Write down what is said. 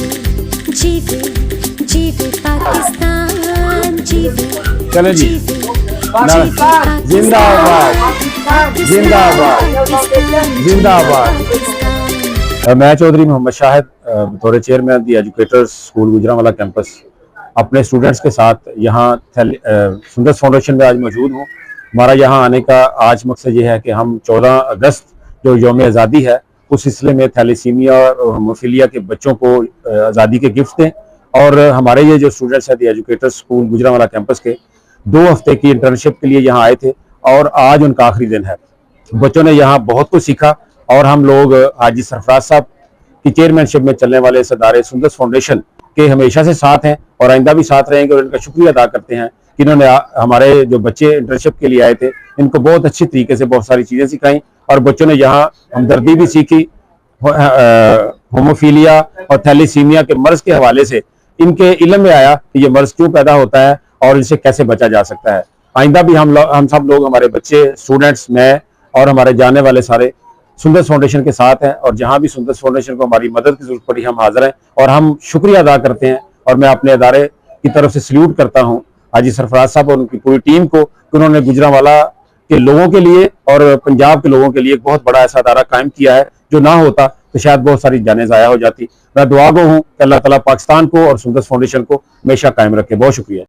जीवे जीवे पाकिस्तान जीवे चले जी जिंदाबाद जिंदाबाद जिंदाबाद। मैं चौधरी मोहम्मद शाहिद बतौर चेयरमैन दी एजुकेटर्स स्कूल गुजरांवाला कैंपस अपने स्टूडेंट्स के साथ यहाँ सुंदर फाउंडेशन में आज मौजूद हूँ। हमारा यहाँ आने का आज मकसद ये है कि हम 14 अगस्त जो यौम आज़ादी है उस सिलसिले में थैलेसीमिया और हेमोफीलिया के बच्चों को आज़ादी के गिफ्ट दें। और हमारे ये जो स्टूडेंट्स हैं दी एजुकेटर्स स्कूल गुजरांवाला कैंपस के 2 हफ्ते की इंटर्नशिप के लिए यहाँ आए थे और आज उनका आखिरी दिन है। बच्चों ने यहाँ बहुत कुछ सीखा और हम लोग हाजी सरफराज साहब की चेयरमैनशिप में चलने वाले इस अदारे सुंदर फाउंडेशन के हमेशा से साथ हैं और आइंदा भी साथ रहेंगे। और इनका शुक्रिया अदा करते हैं कि इन्होंने हमारे जो बच्चे इंटर्नशिप के लिए आए थे इनको बहुत अच्छी तरीके से बहुत सारी चीज़ें सिखाई और बच्चों ने यहाँ हमदर्दी भी सीखी। होमोफीलिया और थैलेसीमिया के मर्ज के हवाले से इनके इल्म में आया कि ये मर्ज क्यों पैदा होता है और इनसे कैसे बचा जा सकता है। आइंदा भी हम सब लोग, हमारे बच्चे, स्टूडेंट्स, मैं और हमारे जाने वाले सारे सुंदर फाउंडेशन के साथ हैं और जहां भी सुंदर फाउंडेशन को हमारी मदद की जरूरत पड़ी हम हाजिर हैं और हम शुक्रिया अदा करते हैं। और मैं अपने अदारे की तरफ से सल्यूट करता हूं हाजी सरफराज साहब और उनकी पूरी टीम को कि उन्होंने गुजरांवाला के लोगों के लिए और पंजाब के लोगों के लिए एक बहुत बड़ा ऐसा अदारा कायम किया है जो ना होता तो शायद बहुत सारी जानें ज़ाया हो जाती। मैं दुआ गो हूँ कि अल्लाह ताला पाकिस्तान को और सुंदर फाउंडेशन को हमेशा कायम रखे। बहुत शुक्रिया।